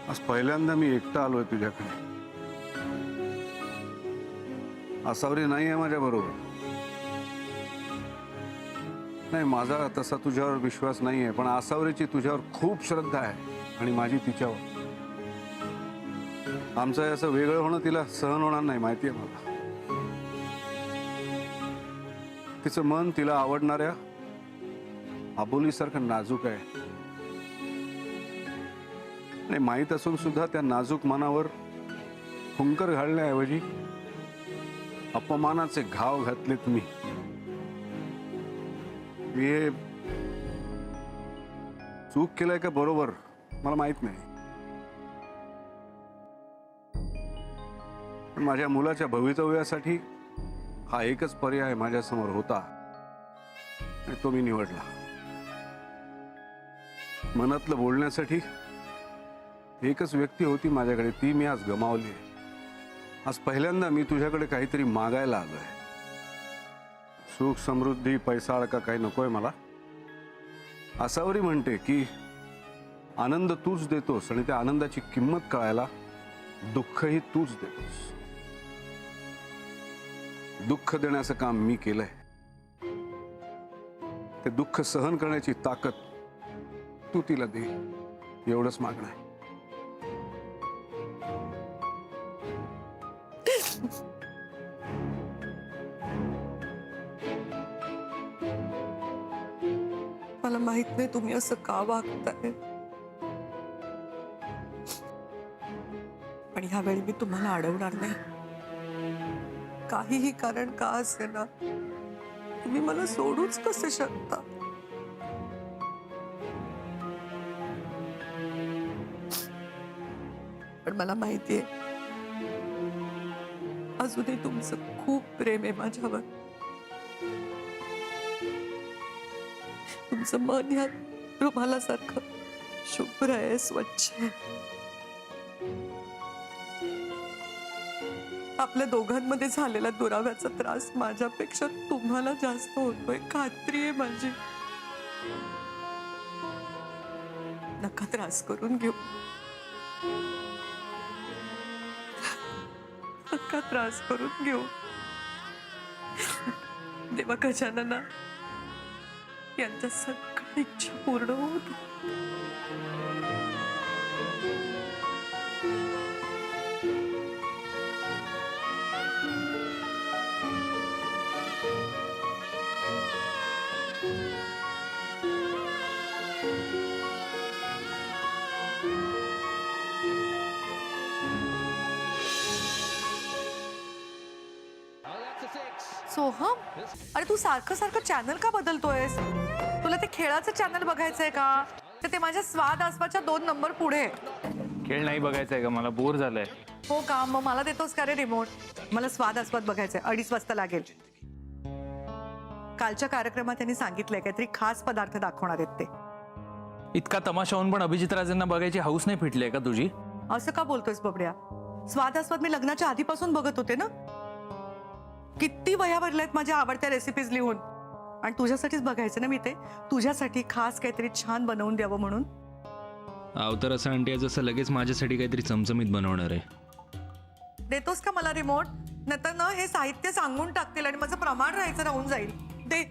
आज पहिल्यांदा मी एकटा आलोय तुझ्याकडे. आसावरी नाही आहे माझ्या बरोबर. नाही, माझा तसा तुझ्यावर विश्वास नाही आहे, पण आसावरीची तुझ्यावर खूप श्रद्धा आहे आणि माझी तिच्यावर. आमचं असं वेगळं होणं तिला सहन होणार नाही, माहिती आहे मला. तिचं मन तिला आवडणाऱ्या आबोलीसारखं नाजूक आहे आणि माहीत असून सुद्धा त्या नाजूक मनावर फुंकर घालण्याऐवजी अपमानाचे घाव घातले तुम्ही. मी हे चूक केलंय का बरोबर मला माहित नाही, पण माझ्या मुलाच्या भवितव्यासाठी हा एकच पर्याय माझ्यासमोर होता आणि तो मी निवडला. मनातलं बोलण्यासाठी एकच व्यक्ती होती माझ्याकडे, ती मी आज गमावली आहे. आज पहिल्यांदा मी तुझ्याकडे काहीतरी मागायला आलोय. सुख समृद्धी पैसा अडका काही नकोय मला. आसावरी म्हणते की आनंद तूच देतोस आणि त्या आनंदाची किंमत कळायला दुःखही तूच देतोस. दुःख देण्याचं काम मी केलंय. ते दुःख सहन करण्याची ताकद तू तिला दे, एवढंच मागणं आहे. मला माहित नाही तुम्ही असं का वागताय, पण ह्यावेळी मी तुम्हाला अडवणार नाही. काहीही कारण का असे ना, तुम्ही मला सोडूच कसे शकता. पण मला माहितीये अजूनही तुमचं खूप प्रेम आहे माझ्यावर. तुमचं मन ह्या रुमालासारखं शुभ्र आहे, स्वच्छ आहे. आपल्या दोघांमध्ये झालेला दुराव्याचा त्रास माझ्यापेक्षा तुम्हाला जास्त होतोय, खात्री आहे माझी. नका त्रास करून घेऊ, नका त्रास करून घेऊ. देवा गजानना यांच्या सगळ्या इच्छा पूर्ण होत. सोहम, अरे तू सारखं सारखं चॅनल का बदलतोयस? तुला ते खेळाचं चॅनल बघायचंय का? ते माझ्या स्वाद आसपासच्या 2 नंबर पुढे. खेळ नाही बघायचंय का? मला बोर झालंय. हो का? मग मला देतोस का रे रिमोट? मला स्वाद आस्वाद बघायचंय. 2:30 वाजता लागेल. कालच्या कार्यक्रमात त्यांनी सांगितलंय काहीतरी खास पदार्थ दाखवणार आहेत ते. इतका तमाशा होऊन पण अभिजित राजेंना बघायची हौस नाही फिटली का तुझी? असं का बोलतोयस बबड्या? स्वाद आस्वाद मी लग्नाच्या आधीपासून बघत होते ना. किती वह्या भरल्यात माझ्या आवडत्या रेसिपीज लिहून, आणि तुझ्यासाठीच बघायचं ना मी ते. तुझ्यासाठी खास काहीतरी छान बनवून द्यावं म्हणून. अवतार असं आणते जसं लगेच माझ्यासाठी काहीतरी चमचमीत बनवणार आहे. देतोस का मला रिमोट? नाहीतर ना हे साहित्य सांगून टाकतील आणि माझं प्रमाण राहायचं राहून जाईल. दे.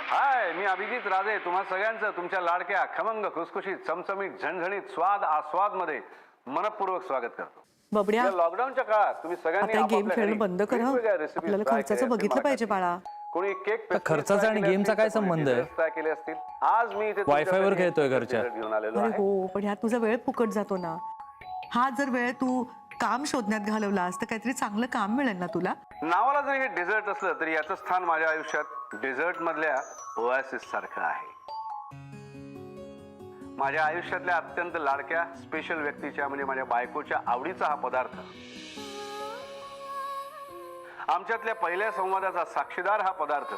हाय, मी अभिजित राजे तुम्हा सगळ्यांचं तुमच्या लाडक्या खमंग खुसखुशीत चमचमीत झणझणीत स्वाद आस्वाद मध्ये मनपूर्वक स्वागत करतो. बबड्या, लॉकडाऊनच्या काळात तुम्ही सगळ्यांनी आता गेम खेळणं बंद करा. आपल्याला खर्चाचं बघितलं पाहिजे बाळा. कोणी केक खर्चाचा आणि गेमचा काय संबंध आहे? केले असतील. आज मी इथे वायफाय वर खेळतोय घरच्या. घेऊन आलेलो अरे आहे. हो, पण ह्यात तुझा वेळ फुकट जातो ना. हा जर वेळ तू काम शोधण्यात घालवलास तर काहीतरी चांगलं काम मिळेल ना तुला. नावाला जरी हे डेझर्ट असलं तरी याचं स्थान माझ्या आयुष्यात डेझर्ट मधल्या ओएसिस सारखं आहे. माझ्या आयुष्यातल्या अत्यंत लाडक्या स्पेशल व्यक्तीच्या म्हणजे माझ्या बायकोच्या आवडीचा हा पदार्थ, आमच्यातल्या पहिल्या संवादाचा साक्षीदार हा पदार्थ,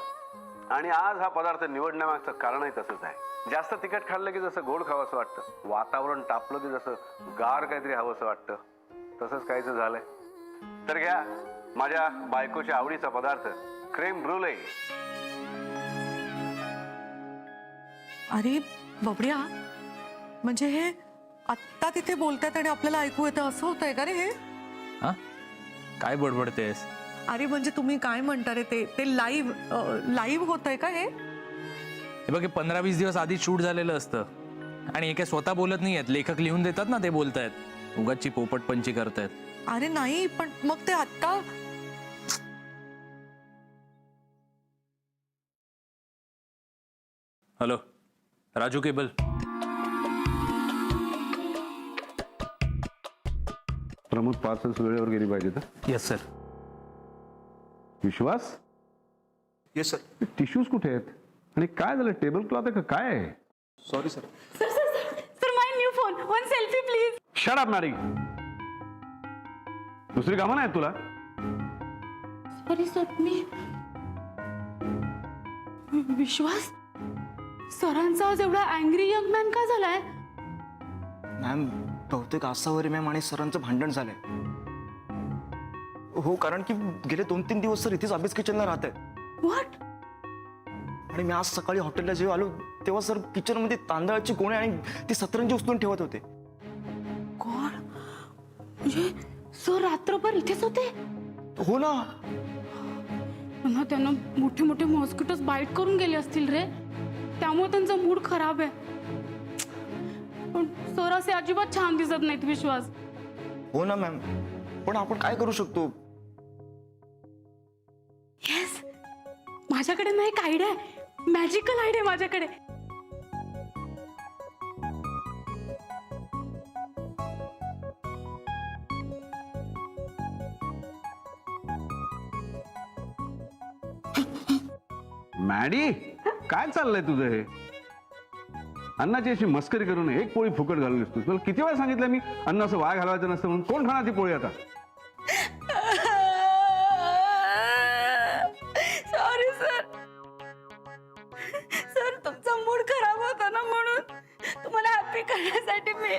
आणि आज हा पदार्थ निवडण्यामागचं कारणही तसंच आहे. जास्त तिखट खाल्लं की जसं गोड खावंसं वाटतं, वातावरण तापलं की जसं गार काहीतरी हवंसं वाटतं, तसंच काहीच झालंय. तर घ्या माझ्या बायकोच्या आवडीचा पदार्थ क्रीम ब्रुले. अरे बबड्या, म्हणजे हे आत्ता तिथे बोलतात आणि आपल्याला ऐकू येतं असं होतंय का रे हे? हा काय बडबडतेस? अरे म्हणजे तुम्ही काय म्हणता रे, ते लाईव्ह होतंय का हे? हे बघ, 15-20 दिवस आधी शूट झालेलं असतं आणि हे काय स्वतः बोलत नाहीयेत, लेखक लिहून देतात ना, ते बोलतायत. उगाचची पोपटपंची करतायत. अरे नाही, पण मग ते आत्ता hello, Raju cable. Pramod parcels वेळेवर गेली पाहिजे तर. Yes sir. Vishwas, yes sir. Tissues कुठे आहेत आणि काय झालं? टेबल क्लॉथ आहे का काय आहे? Sorry sir. Sir my new phone, one selfie please. Shut up Maddy, दुसरी कामं नाही तुला? Sorry sir. मी विश्वास, सरांचा आज एवढा अँग्री यंग मॅन का झालाय? मॅम, बहुतेक आसावरी मॅम आणि सरांचं भांडण झालंय. हो, कारण की गेले 2-3 दिवस सर इथेच अभ्यास किचनला राहत आहेत. व्हॉट? आणि मी आज सकाळी हॉटेलला जेव्हा आलो तेव्हा सर किचन मध्ये तांदळाची गोणे आणि ती सतरंजी उचलून ठेवत होते. गॉड, म्हणजे सर रात्रभर इथेच होते? हो ना. त्यांना मोठे मोठे मॉस्किटोज बाईट करून गेले असतील रे, त्यामुळे त्यांचा मूड खराब आहे. पण सर असे अजिबात छान दिसत नाहीत विश्वास. हो ना मॅम, पण आपण काय करू शकतो? येस, माझ्याकडे ना एक आयडिया आहे, मॅजिकल आयडिया माझ्याकडे. मॅडी, काय चाललंय तुझं हे? अन्नाची अशी मस्करी करून एक पोळी फुकट घालून दिसतो. तुला किती वेळा सांगितलं मी अन्न असं वाया घालवायचं नसतं म्हणून. कोण खाणार ती पोळी आता? Sorry sir. सर तुमचा मूड खराब होता ना, म्हणून तुम्हाला हॅपी करण्यासाठी मी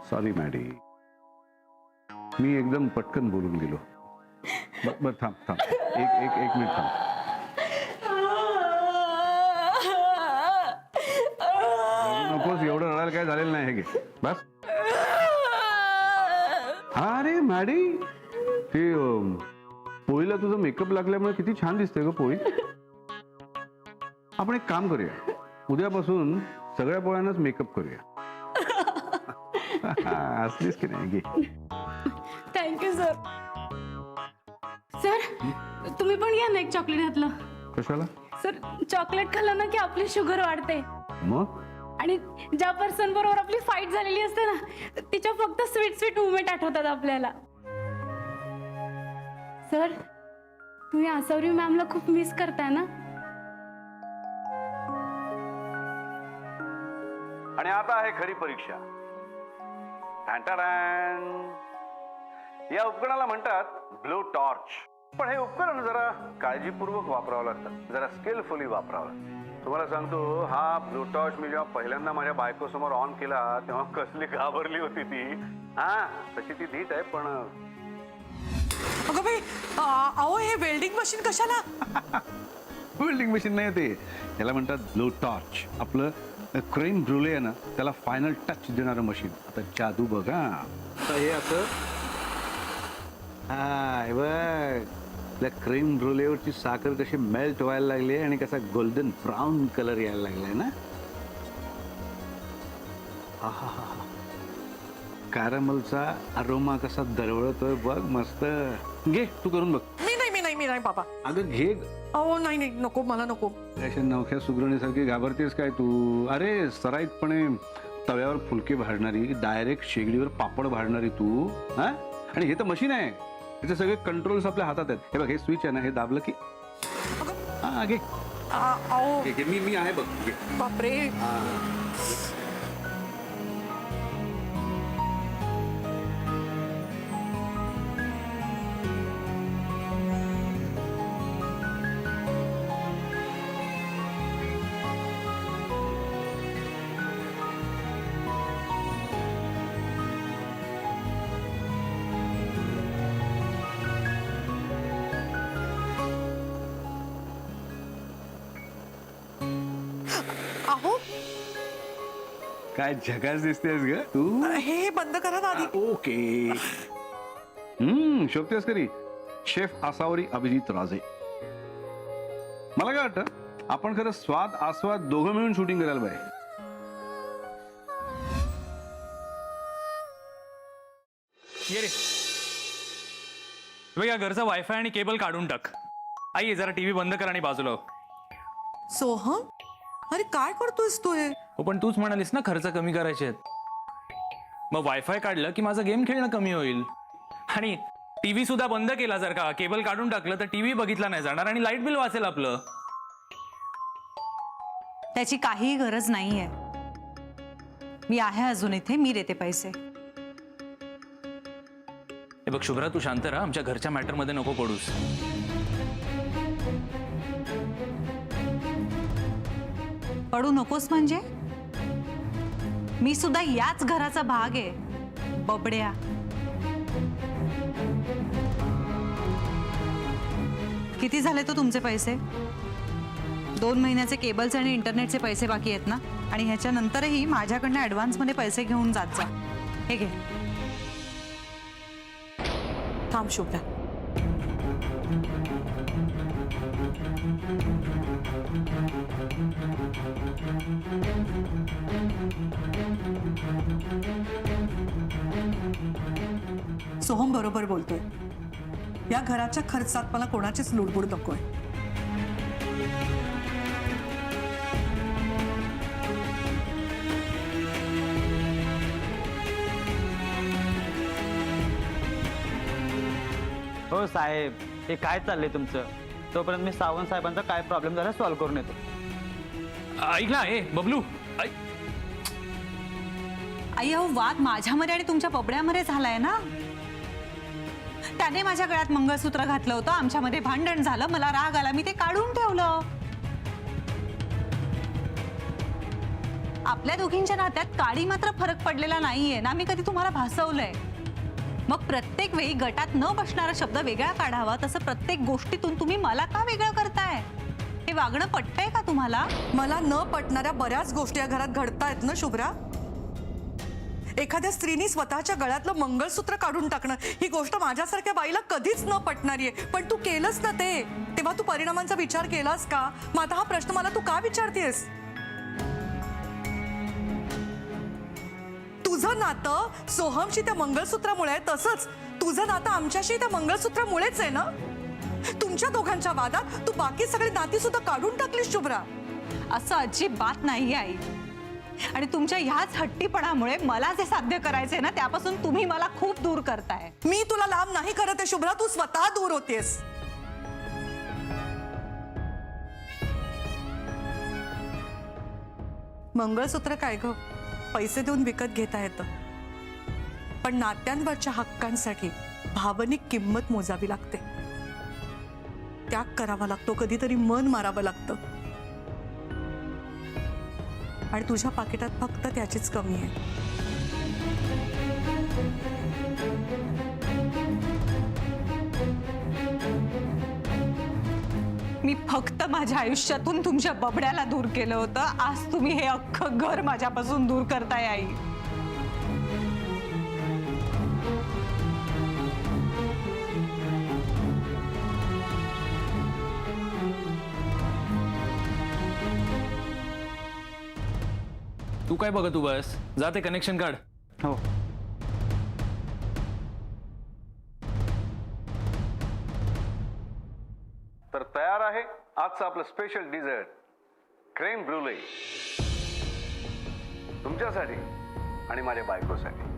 सॉरी मॅडी, मी एकदम पटकन बोलून गेलो. बर थांब थांब, एक मिनिट थांब. नकोस, एवढं रडायला काय झालेलं नाही. हे घे बस. अरे मॅडी, ते पोळीला तुझं मेकअप लागल्यामुळे किती छान दिसते ग पोळी. आपण एक काम करूया, उद्यापासून सगळ्या पोळ्यांनाच मेकअप करूया. असलीस की नाही? घे. Thank you sir. सर तुम्ही पण या ना एक चॉकलेट घातलं. कशाला? सर चॉकलेट खाल्लं ना की आपली शुगर वाढते, मग आणि ज्या पर्सन बरोबर आपली फाईट झालेली असते ना, तिच्या फक्त स्वीट स्वीट मुवमेंट आठवतात आपल्याला. सर तुम्ही आसावरी मॅमला खूप मिस करताय ना? आणि आता आहे खरी परीक्षा. टॅन. या उपकरणाला म्हणतात ब्लू टॉर्च. पण हे उपकरण जरा काळजीपूर्वक वापरावं लागतं, जरा स्किलफुली वापरावं. तुम्हाला सांगतो, हा ब्लू टॉर्च मी जेव्हा पहिल्यांदा माझ्या बायको समोर ऑन केला तेव्हा कसली घाबरली होती ती. हा, तशी ती धीट आहे पण. अगं बाई, अहो हे वेल्डिंग मशीन कशाला? वेल्डिंग मशीन नाही ते, याला म्हणतात ब्लू टॉर्च. आपलं क्रीम ब्रुले आहे ना, त्याला फायनल टच देणारं मशीन. आता जादू बघा. आता हे असं, हा हे बघ, त्या क्रीम ब्रुलेवरची साखर कशी मेल्ट व्हायला लागली आणि कसा गोल्डन ब्राऊन कलर यायला लागलाय ना. कॅरमलचा अरोमा कसा दरवळतोय बघ, मस्त. घे तू करून बघ. मी नाही बाबा. अगं घे. अहो नाही, नको, मला नको. अशा नवख्या सुगरणीसारखी घाबरतेस काय तू? अरे सराईतपणे तव्यावर फुलके भाजणारी, डायरेक्ट शेगडीवर पापड भाजणारी तू. हा, आणि हे तर मशीन आहे, त्याचे सगळे कंट्रोल्स आपल्या हातात आहेत. हे बघ, हे स्विच आहे ना, हे दाबलं की हा घे. अहो मी आहे बघ. घे. बापरे. अहो काय झकास दिसतेस ग तू. हे बंद करा ना आधी. ओके. शोभतेस तरी शेफ आसावरी अभिजित राजे. मला काय वाटतं आपण खरं स्वाद आस्वाद दोघं मिळून शूटिंग करायला पाहिजे. ये रे बघ, या घरचा वायफाय आणि केबल काढून टाक. आई जरा टीव्ही बंद कर आणि बाजूला हो. सोहम, अरे काय करतोयस तू हे? हो पण तूच म्हणालीस ना खर्च कमी करायचे आहेत. मग वायफाय काढलं की माझा गेम खेळणं कमी होईल. आणि टीव्ही सुद्धा बंद केला, जर का केबल काढून टाकलं तर टीव्ही बघितला नाही जाणार आणि लाईट बिल वाचेल आपलं. त्याची काहीही गरज नाहीये. मी आहे अजून इथे, मी देते पैसे. हे बघ शुभ्रा, तू शांत राहा. आमच्या घरच्या मॅटर मध्ये नको पडूस. पडू नकोस म्हणजे? मी सुद्धा याच घराचा भाग आहे बबड्या. किती झाले तो तुमचे पैसे? 2 महिन्याचे केबलचे आणि इंटरनेटचे पैसे बाकी आहेत ना? आणि ह्याच्यानंतरही माझ्याकडनं ऍडव्हान्स मध्ये पैसे घेऊन जात जा. हे घे. थांब शुभ्रा. सोहम बरोबर बोलतोय. या घराच्या खर्चात मला कोणाचीच लुडबुड नकोय. हो साहेब, हे काय चाललंय तुमचं? तोपर्यंत मी सावंत साहेबांचा काय प्रॉब्लेम झाला सॉल्व्ह करून येतो. ऐक ना, ए बबलू, ऐक. आई, अहो वाद माझ्यामध्ये आणि तुमच्या बबड्यामध्ये झालाय ना. त्याने माझ्या गळ्यात मंगळसूत्र घातलं होतं, आमच्यामध्ये भांडण झालं, मला राग आला, मी ते काढून ठेवलं. आपल्या दोघींच्या नात्यात काळी मात्र फरक पडलेला नाहीये ना. मी कधी तुम्हाला भासवलंय? मग प्रत्येक वेळी गटात न बसणारा शब्द वेगळा काढावा, तसं प्रत्येक गोष्टीतून तुम्ही मला का वेगळं करताय? हे वागणं पटतंय का तुम्हाला? मला न पटणाऱ्या बऱ्याच गोष्टी या घरात घडतायत ना शुभ्रा. एखाद्या स्त्रीने स्वतःच्या गळ्यातलं मंगळसूत्र काढून टाकणं ही गोष्ट माझ्यासारख्या बाईला कधीच न पटणारी आहे. पण तू केलंस ना ते. तेव्हा तू परिणामांचा विचार केलास का? मग आता हा प्रश्न मला तू का विचारतेस? तुझं नातं सोहमशी त्या मंगळसूत्रामुळे आहे, तसंच तुझं नातं आमच्याशी त्या मंगळसूत्रामुळेच आहे ना. तुमच्या दोघांच्या वादात तू बाकी सगळी नाती सुद्धा काढून टाकलीस शुभ्रा. असं अजिबात नाही आई. आणि तुमच्या ह्याच हट्टीपणामुळे मला जे साध्य करायचंय ना, त्यापासून तुम्ही मला खूप दूर करताय. मी तुला लांब नाही करत आहे शुभ्रा, तू स्वतः दूर होतेस. मंगळसूत्र काय ग, पैसे देऊन विकत घेता येतं. पण नात्यांवरच्या हक्कांसाठी भावनिक किंमत मोजावी लागते. त्याग करावा लागतो, कधीतरी मन मारावं लागतं. आणि तुझ्या पाकिटात फक्त त्याचीच कमी आहे. मी फक्त माझ्या आयुष्यातून तुमच्या बबड्याला दूर केलं होतं. आज तुम्ही हे अख्खं घर माझ्यापासून दूर करताय आई. तू काय बघ, तू बस जा, ते कनेक्शन काढ. हो. तर तयार आहे आजचं आपलं स्पेशल डिझर्ट क्रेम ब्रुले तुमच्यासाठी आणि माझ्या बायकोसाठी.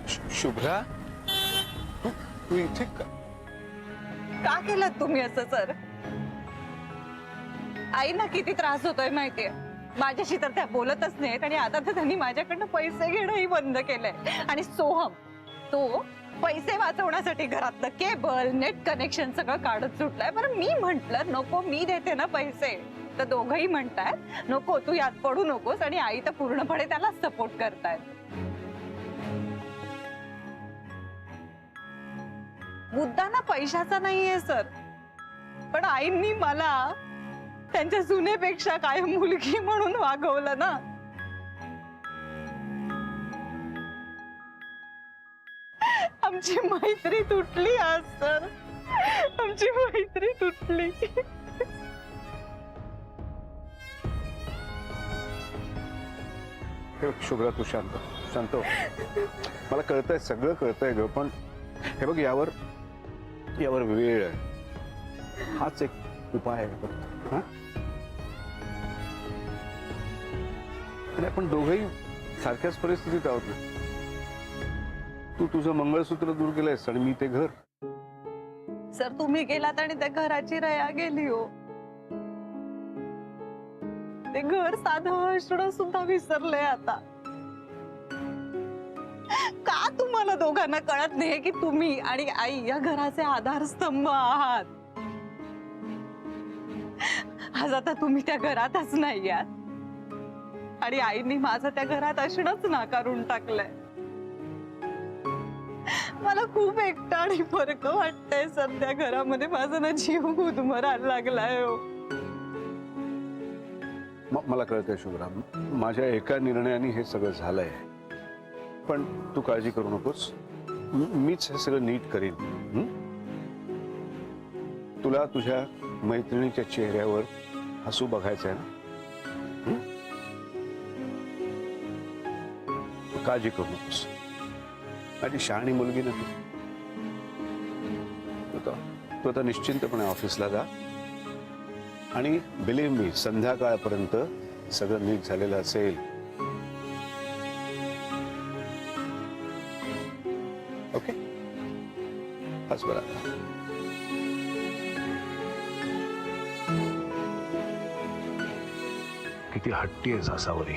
शुभ्रा तू इथे का केलं तुम्ही असं सर? आईना किती त्रास होतोय माहितीये, माझ्याशी तर त्या बोलतच नाहीत आणि आता तर त्यांनी माझ्याकडनं पैसे घेणंही बंद केलंय. आणि सोहम तो पैसे वाचवण्यासाठी घरातलं केबल नेट कनेक्शन सगळं काढत सुटलाय. बरं मी म्हंटल नको, मी देते ना पैसे, तर दोघंही म्हणतायत नको तू यात पडू नकोस, आणि आई तर पूर्णपणे त्याला सपोर्ट करतायत. मुद्दा ना पैशाचा नाहीये सर, पण आईंनी मला त्यांच्या सुनेपेक्षा काय मुलगी म्हणून वागवलं ना. आमची मैत्री तुटली आज सर, आमची मैत्री तुटली. हे बघ शुभ्रा, तू शांत शांत हो. मला कळतंय, सगळं कळतंय ग, पण हे बघ यावर वेळ आहे. हाच एक उपाय आहे फक्त. हा? आणि आपण दोघंही सारख्याच परिस्थितीत आहोत ना. तू तुझं मंगळसूत्र दूर केलंयस आणि मी ते घर. सर तुम्ही गेलात आणि त्या घराची रया गेली हो. ते घर साधं असणं सुद्धा विसरलंय आता. का तुम्हाला दोघांना कळत नाही की तुम्ही आणि आई या घराचे आधारस्तंभ आहात? आज आता तुम्ही त्या घरातच नाही आहात आणि आईनी माझं त्या घरात असणंच नाकारून टाकलंय. मला खूप एकटं आणि फरक वाटतंय सध्या घरामध्ये. माझा ना जीव गुदमरायला लागलाय हो. मला कळतंय शुभ्रा, माझ्या एका निर्णयाने हे सगळं झालंय. पण तू काळजी करू नकोस, मीच हे सगळं नीट करीन. तुला तुझ्या मैत्रिणीच्या चेहऱ्यावर हसू बघायचंय ना. तू काळजी करू नकोस, माझी शहाणी मुलगी ना तू आता निश्चिंतपणे ऑफिसला जा आणि बिलीव्ह मी, संध्याकाळपर्यंत सगळं नीट झालेलं असेल. ओके, बस बरं. किती हट्टी आहे सासावरी.